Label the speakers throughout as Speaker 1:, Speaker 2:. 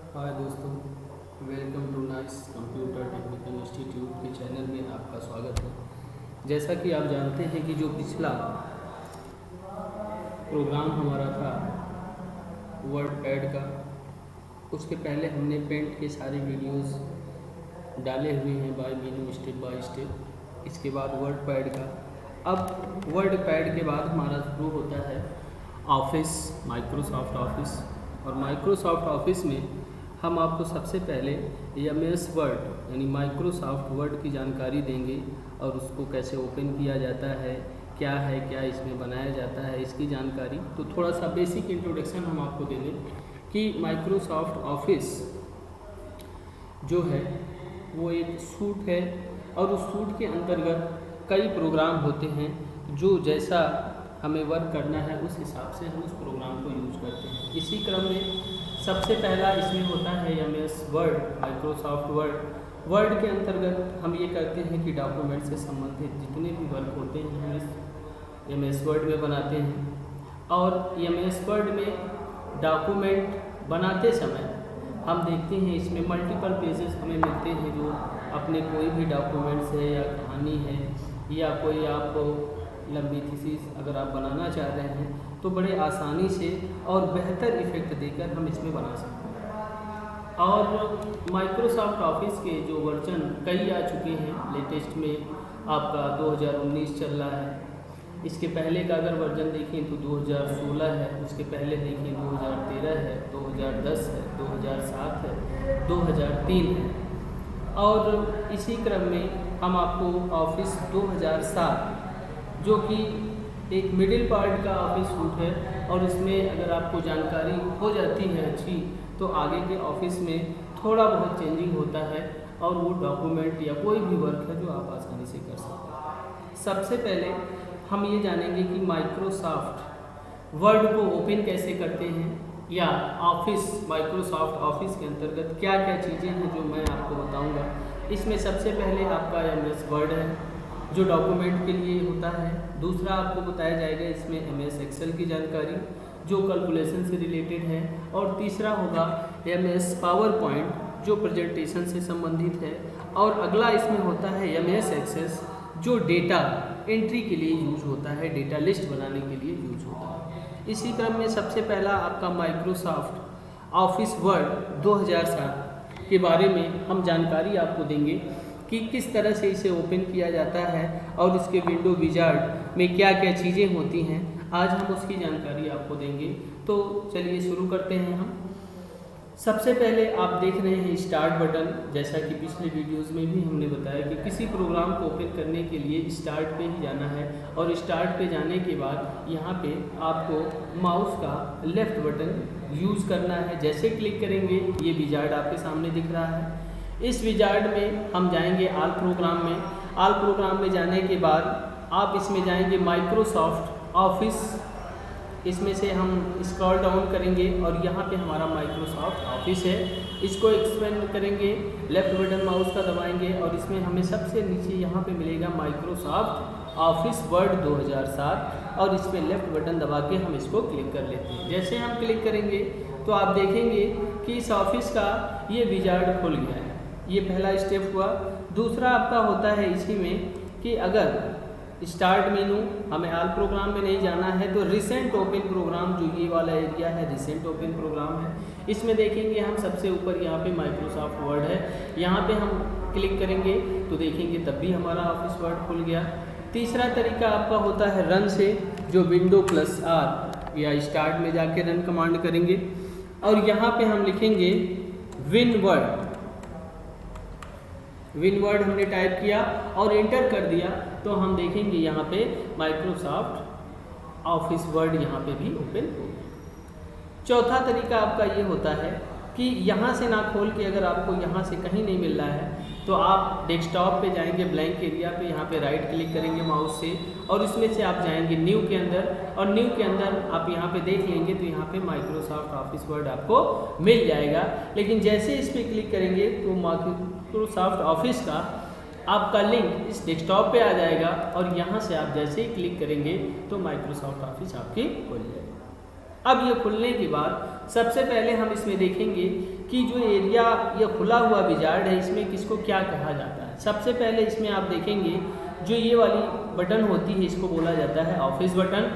Speaker 1: हाय दोस्तों, welcome to nice computer technical institute के channel में आपका स्वागत है। जैसा कि आप जानते हैं कि जो पिछला प्रोग्राम हमारा था वर्ड पैड का, उसके पहले हमने पेंट के सारे वीडियोस डाले हुए हैं by menu step by step. इसके बाद वर्ड पैड का, अब वर्ड पैड के बाद हमारा शुरू होता है ऑफिस, माइक्रोसॉफ्ट ऑफिस। और माइक्रोसॉफ्ट ऑफिस में हम आपको सबसे पहले MS वर्ड यानी माइक्रोसॉफ्ट वर्ड की जानकारी देंगे और उसको कैसे ओपन किया जाता है, क्या इसमें बनाया जाता है, इसकी जानकारी। तो थोड़ा सा बेसिक इंट्रोडक्शन हम आपको दे दें कि माइक्रोसॉफ्ट ऑफिस जो है वो एक सूट है और उस सूट के अंतर्गत कई प्रोग्राम होते हैं जो जैसा हमें वर्क करना है उस हिसाब से हम उस प्रोग्राम को यूज़ करते हैं। इसी क्रम में सबसे पहला इसमें होता है MS word, Microsoft word. Word के अंतर्गत हम ये करते हैं कि डॉक्यूमेंट से संबंधित जितने भी वर्क होते हैं हम इस MS वर्ड में बनाते हैं। और MS वर्ड में डॉक्यूमेंट बनाते समय हम देखते हैं इसमें मल्टीपल पेजेस हमें मिलते हैं जो अपने कोई भी डॉक्यूमेंट्स है या कहानी है या कोई आप लंबी थीसिस अगर आप बनाना चाह रहे हैं तो बड़े आसानी से और बेहतर इफ़ेक्ट देकर हम इसमें बना सकते हैं। और माइक्रोसॉफ्ट ऑफिस के जो वर्जन कई आ चुके हैं, लेटेस्ट में आपका 2019 चल रहा है। इसके पहले का अगर वर्जन देखें तो 2016 है, उसके पहले देखें 2013 है, 2010 है, 2007 है, 2003 है। और इसी क्रम में हम आपको ऑफिस 2007 जो कि एक मिडिल पार्ट का ऑफिस सूट है और इसमें अगर आपको जानकारी हो जाती है अच्छी तो आगे के ऑफिस में थोड़ा बहुत चेंजिंग होता है और वो डॉक्यूमेंट या कोई भी वर्क है जो आप आसानी से कर सकते हैं। सबसे पहले हम ये जानेंगे कि माइक्रोसॉफ्ट वर्ड को ओपन कैसे करते हैं या ऑफिस, माइक्रोसॉफ्ट ऑफिस के अंतर्गत क्या क्या चीज़ें हैं जो मैं आपको बताऊँगा। इसमें सबसे पहले आपका MS वर्ड है जो डॉक्यूमेंट के लिए होता है। दूसरा आपको बताया जाएगा इसमें MS एक्सेल की जानकारी जो कैलकुलेशन से रिलेटेड है। और तीसरा होगा MS पावर पॉइंट जो प्रेजेंटेशन से संबंधित है। और अगला इसमें होता है MS एक्सेस जो डेटा एंट्री के लिए यूज होता है, डेटा लिस्ट बनाने के लिए यूज होता है। इसी क्रम में सबसे पहला आपका माइक्रोसॉफ्ट ऑफिस वर्ड 2007 के बारे में हम जानकारी आपको देंगे कि किस तरह से इसे ओपन किया जाता है और इसके विंडो विजार्ड में क्या क्या चीज़ें होती हैं। आज हम उसकी जानकारी आपको देंगे। तो चलिए शुरू करते हैं हम। सबसे पहले आप देख रहे हैं स्टार्ट बटन। जैसा कि पिछले वीडियोस में भी हमने बताया कि किसी प्रोग्राम को ओपन करने के लिए स्टार्ट पे ही जाना है और स्टार्ट पे जाने के बाद यहाँ पे आपको माउस का लेफ़्ट बटन यूज़ करना है। जैसे क्लिक करेंगे ये विजार्ड आपके सामने दिख रहा है। इस विजार्ड में हम जाएंगे आल प्रोग्राम में। आल प्रोग्राम में जाने के बाद आप इसमें जाएंगे माइक्रोसॉफ्ट ऑफिस। इसमें से हम स्क्रॉल डाउन करेंगे और यहाँ पे हमारा माइक्रोसॉफ्ट ऑफिस है। इसको एक्सपेंड करेंगे, लेफ़्ट बटन माउस का दबाएंगे और इसमें हमें सबसे नीचे यहाँ पे मिलेगा माइक्रोसॉफ्ट ऑफिस वर्ड 2007 और इस पर लेफ़्ट बटन दबा के हम इसको क्लिक कर लेते हैं। जैसे हम क्लिक करेंगे तो आप देखेंगे कि इस ऑफिस का ये विजार्ड खुल गया है। ये पहला स्टेप हुआ। दूसरा आपका होता है इसी में कि अगर स्टार्ट मेनू हमें आल प्रोग्राम में नहीं जाना है तो रिसेंट ओपन प्रोग्राम जो ये वाला एरिया है रिसेंट ओपन प्रोग्राम है। इसमें देखेंगे हम सबसे ऊपर यहाँ पे माइक्रोसॉफ्ट वर्ड है, यहाँ पे हम क्लिक करेंगे तो देखेंगे तब भी हमारा ऑफिस वर्ड खुल गया। तीसरा तरीका आपका होता है रन से, जो Windows+R या स्टार्ट में जाके रन कमांड करेंगे और यहाँ पे हम लिखेंगे विन वर्ड हमने टाइप किया और एंटर कर दिया तो हम देखेंगे यहाँ पे माइक्रोसॉफ्ट ऑफिस वर्ड यहाँ पे भी ओपन हो गया। चौथा तरीका आपका ये होता है कि यहाँ से ना खोल के अगर आपको यहाँ से कहीं नहीं मिल रहा है तो आप डेस्कटॉप पे जाएंगे, ब्लैंक एरिया पे, यहाँ पे राइट क्लिक करेंगे माउस से और इसमें से आप जाएंगे न्यू के अंदर और न्यू के अंदर आप यहाँ पे देख लेंगे तो यहाँ पे माइक्रोसॉफ्ट ऑफिस वर्ड आपको मिल जाएगा। लेकिन जैसे इस पर क्लिक करेंगे तो माइक्रोसॉफ्ट ऑफिस का आपका लिंक इस डेस्कटॉप पे आ जाएगा और यहाँ से आप जैसे ही क्लिक करेंगे तो माइक्रोसॉफ्ट ऑफिस आपकी खुल जाएगी। अब ये खुलने के बाद सबसे पहले हम इसमें देखेंगे कि जो एरिया या खुला हुआ विजार्ड है इसमें किसको क्या कहा जाता है। सबसे पहले इसमें आप देखेंगे जो ये वाली बटन होती है इसको बोला जाता है ऑफिस बटन,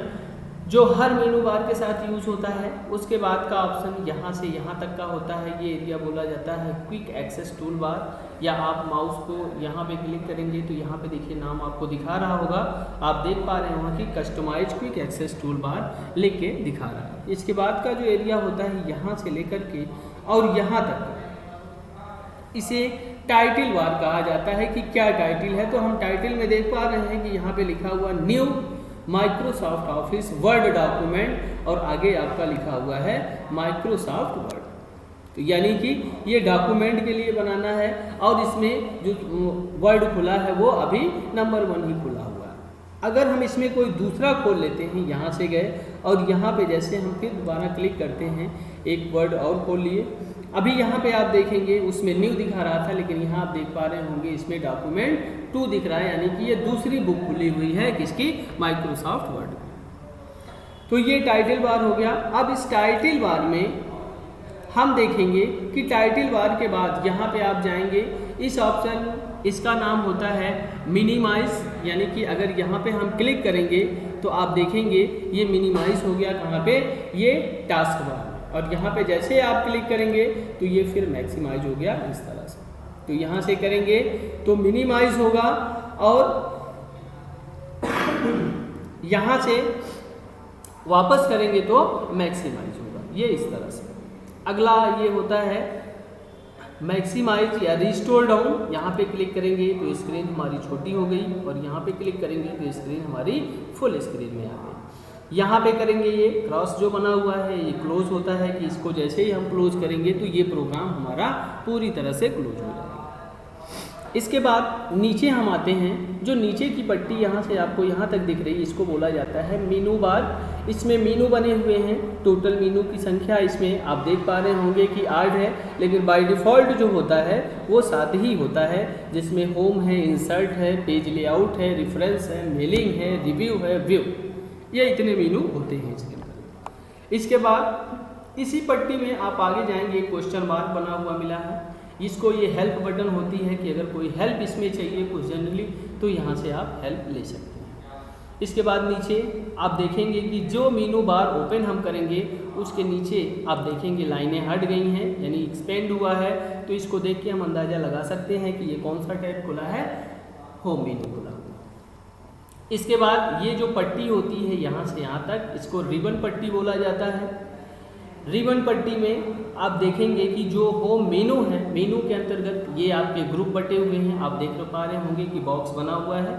Speaker 1: जो हर मेनू बार के साथ यूज़ होता है। उसके बाद का ऑप्शन यहाँ से यहाँ तक का होता है, ये एरिया बोला जाता है क्विक एक्सेस टूल बार, या आप माउस को यहाँ पे क्लिक करेंगे तो यहाँ पे देखिए नाम आपको दिखा रहा होगा, आप देख पा रहे होंगे कि customise quick access toolbar लेके दिखा रहा है। इसके बाद का जो एरिया होता है यहाँ से लेकर के और यहाँ तक, इसे टाइटल बार कहा जाता है कि क्या टाइटल है। तो हम टाइटल में देख पा रहे हैं कि यहाँ पे लिखा हुआ new Microsoft office word document और आगे आपका लिखा हुआ है माइक्रोसॉफ्ट वर्ड। तो यानी कि ये डॉक्यूमेंट के लिए बनाना है और इसमें जो वर्ड खुला है वो अभी नंबर 1 ही खुला हुआ है। अगर हम इसमें कोई दूसरा खोल लेते हैं, यहाँ से गए और यहाँ पे जैसे हम फिर दोबारा क्लिक करते हैं, एक वर्ड और खोल लिए, अभी यहाँ पे आप देखेंगे उसमें न्यू दिखा रहा था लेकिन यहाँ आप देख पा रहे होंगे इसमें डॉक्यूमेंट 2 दिख रहा है, यानी कि ये दूसरी बुक खुली हुई है किसकी, माइक्रोसॉफ्ट वर्ड। तो ये टाइटल बार हो गया। अब इस टाइटल बार में हम देखेंगे कि टाइटल बार के बाद यहाँ पे आप जाएंगे, इस ऑप्शन इसका नाम होता है मिनिमाइज, यानी कि अगर यहाँ पे हम क्लिक करेंगे तो आप देखेंगे ये मिनिमाइज हो गया कहाँ पे, ये टास्क बार। और यहाँ पे जैसे आप क्लिक करेंगे तो ये फिर मैक्सिमाइज हो गया इस तरह से। तो यहाँ से करेंगे तो मिनिमाइज होगा और यहाँ से वापस करेंगे तो मैक्सिमाइज होगा, ये इस तरह से। अगला ये होता है मैक्सिमाइज या रिस्टोर डाउन। यहाँ पे क्लिक करेंगे तो स्क्रीन हमारी छोटी हो गई और यहाँ पे क्लिक करेंगे तो स्क्रीन हमारी फुल स्क्रीन में आ गई। यहाँ पे करेंगे ये क्रॉस जो बना हुआ है ये क्लोज होता है कि इसको जैसे ही हम क्लोज करेंगे तो ये प्रोग्राम हमारा पूरी तरह से क्लोज हो जाएगा। इसके बाद नीचे हम आते हैं, जो नीचे की पट्टी यहाँ से आपको यहाँ तक दिख रही है इसको बोला जाता है मेनू बार। इसमें मेनू बने हुए हैं, टोटल मेनू की संख्या इसमें आप देख पा रहे होंगे कि 8 है, लेकिन बाय डिफ़ॉल्ट जो होता है वो 7 ही होता है, जिसमें होम है, इंसर्ट है, पेज लेआउट है, रेफरेंस है, मेलिंग है, रिव्यू है, व्यू, ये इतने मेनू होते हैं इसके अंदर। इसके बाद इसी पट्टी में आप आगे जाएंगे, एक क्वेश्चन मार्क बना हुआ मिला है, इसको ये हेल्प बटन होती है कि अगर कोई हेल्प इसमें चाहिए कुछ जनरली तो यहाँ से आप हेल्प ले सकते हैं। इसके बाद नीचे आप देखेंगे कि जो मेनू बार ओपन हम करेंगे उसके नीचे आप देखेंगे लाइनें हट गई हैं, यानी एक्सपेंड हुआ है। तो इसको देख के हम अंदाज़ा लगा सकते हैं कि ये कौन सा टैब खुला है, होम मेनू खुला। इसके बाद ये जो पट्टी होती है यहाँ से यहाँ तक, इसको रिबन पट्टी बोला जाता है। रिबन पट्टी में आप देखेंगे कि जो होम मेनू है, मेनू के अंतर्गत ये आपके ग्रुप बटे हुए हैं। आप देख पा रहे होंगे कि बॉक्स बना हुआ है,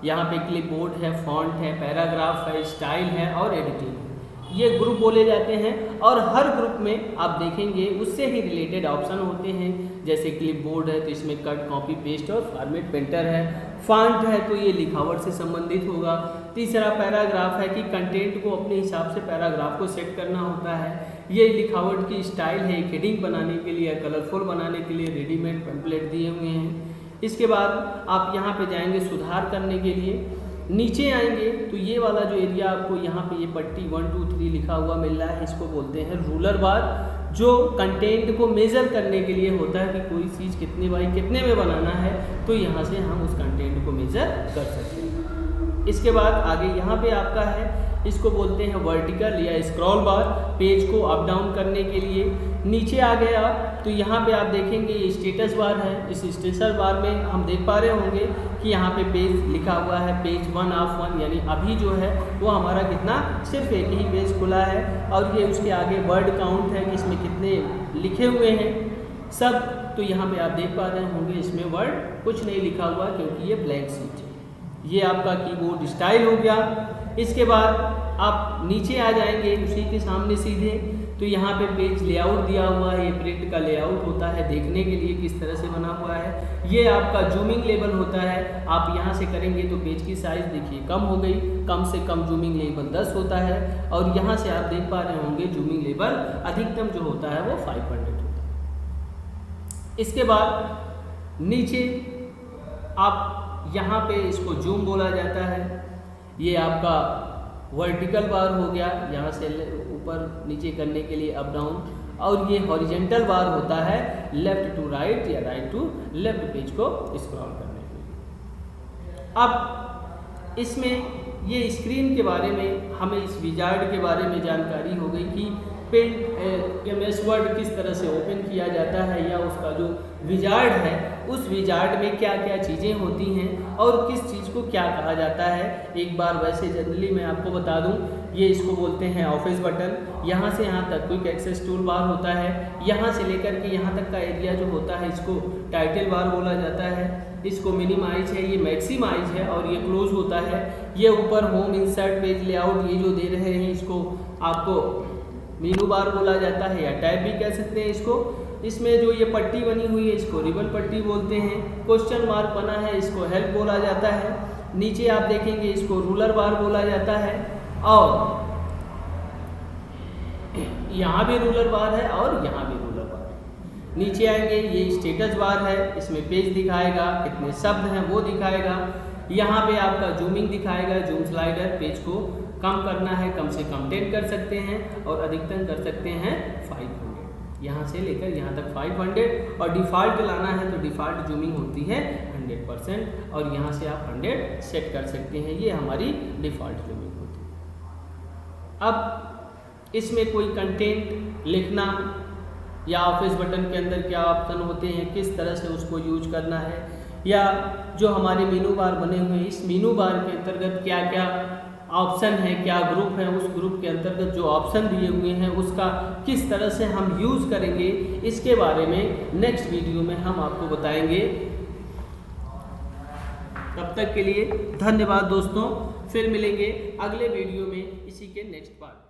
Speaker 1: यहाँ पे क्लिपबोर्ड है, फॉन्ट है, पैराग्राफ है, स्टाइल है और एडिटिंग है, ये ग्रुप बोले जाते हैं। और हर ग्रुप में आप देखेंगे उससे ही रिलेटेड ऑप्शन होते हैं, जैसे क्लिपबोर्ड है तो इसमें कट, कॉपी, पेस्ट और फॉर्मेट पेंटर है। फॉन्ट है तो ये लिखावट से संबंधित होगा। तीसरा पैराग्राफ है कि कंटेंट को अपने हिसाब से पैराग्राफ को सेट करना होता है। ये लिखावट की स्टाइल है, एक हेडिंग बनाने के लिए, कलरफुल बनाने के लिए रेडीमेड टेम्पलेट दिए हुए हैं। इसके बाद आप यहाँ पे जाएंगे सुधार करने के लिए, नीचे आएंगे तो ये वाला जो एरिया आपको यहाँ पे ये पट्टी 1 2 3 लिखा हुआ मिल रहा है, इसको बोलते हैं रूलर बार, जो कंटेंट को मेज़र करने के लिए होता है कि कोई चीज़ कितने बाई कितने में बनाना है, तो यहाँ से हम उस कंटेंट को मेज़र कर सकते हैं। इसके बाद आगे यहाँ पे आपका है, इसको बोलते हैं वर्टिकल या स्क्रॉल बार, पेज को अप डाउन करने के लिए। नीचे आ गए आप तो यहाँ पे आप देखेंगे ये स्टेटस बार है। इस स्टेटस बार में हम देख पा रहे होंगे कि यहाँ पे पेज लिखा हुआ है, पेज 1 ऑफ 1, यानी अभी जो है वो हमारा कितना, सिर्फ एक ही पेज खुला है। और ये उसके आगे वर्ड काउंट है कि इसमें कितने लिखे हुए हैं सब। तो यहाँ पे आप देख पा रहे होंगे इसमें वर्ड कुछ नहीं लिखा हुआ क्योंकि ये ब्लैंक शीट है। ये आपका कीबोर्ड स्टाइल हो गया। इसके बाद आप नीचे आ जाएंगे उसी के सामने सीधे, तो यहाँ पे पेज लेआउट दिया हुआ है। ये प्रिंट का लेआउट होता है, देखने के लिए किस तरह से बना हुआ है। ये आपका जूमिंग लेवल होता है, आप यहाँ से करेंगे तो पेज की साइज़ देखिए कम हो गई, कम से कम जूमिंग लेवल 10 होता है। और यहाँ से आप देख पा रहे होंगे जूमिंग लेवल अधिकतम जो होता है वो 500 होता है। इसके बाद नीचे आप यहाँ पे इसको जूम बोला जाता है। ये आपका वर्टिकल बार हो गया, यहाँ से ऊपर नीचे करने के लिए अप डाउन, और ये हॉरिजेंटल बार होता है लेफ्ट टू राइट या राइट टू लेफ्ट पेज को स्क्रॉल करने के लिए। अब इसमें ये स्क्रीन के बारे में हमें इस विजार्ड के बारे में जानकारी हो गई कि पेंट MS वर्ड किस तरह से ओपन किया जाता है, या उसका जो विजार्ड है उस विजार्ड में क्या क्या चीज़ें होती हैं और किस चीज़ को क्या कहा जाता है। एक बार वैसे जनरली मैं आपको बता दूं, ये इसको बोलते हैं ऑफिस बटन। यहाँ से यहाँ तक क्विक एक्सेस टूल बार होता है, यहाँ से लेकर के यहाँ तक का एरिया जो होता है इसको टाइटल बार बोला जाता है। इसको मिनिमाइज है, ये मैक्सिमाइज है, और ये क्लोज होता है। ये ऊपर होम, इंसर्ट, पेज लेआउट ये जो दे रहे हैं इसको आपको मेनू बार बोला जाता है या टैब भी कह सकते हैं इसको। इसमें जो ये पट्टी बनी हुई है इसको रिबन पट्टी बोलते हैं। क्वेश्चन मार्क बना है इसको हेल्प बोला जाता है। नीचे आप देखेंगे इसको रूलर बार बोला जाता है, और यहाँ भी रूलर बार है और यहाँ भी रूलर बार है। नीचे आएंगे ये स्टेटस बार है, इसमें पेज दिखाएगा, कितने शब्द हैं वो दिखाएगा। यहाँ पे आपका जूमिंग दिखाएगा, जूम स्लाइडर, पेज को कम करना है कम से कम 10 कर सकते हैं और अधिकतम कर सकते हैं 500। यहाँ से लेकर यहाँ तक 500, और डिफ़ॉल्ट लाना है तो डिफ़ॉल्ट जूमिंग होती है 100%, और यहाँ से आप 100 सेट कर सकते हैं। ये हमारी डिफ़ॉल्ट जूमिंग होती है। अब इसमें कोई कंटेंट लिखना या ऑफिस बटन के अंदर क्या ऑप्शन होते हैं, किस तरह से उसको यूज करना है, या जो हमारे मेनू बार बने हुए हैं इस मेनू बार के अंतर्गत क्या क्या ऑप्शन है, क्या ग्रुप है, उस ग्रुप के अंतर्गत जो ऑप्शन दिए हुए हैं उसका किस तरह से हम यूज़ करेंगे, इसके बारे में नेक्स्ट वीडियो में हम आपको बताएंगे। तब तक के लिए धन्यवाद दोस्तों, फिर मिलेंगे अगले वीडियो में इसी के नेक्स्ट पार्ट।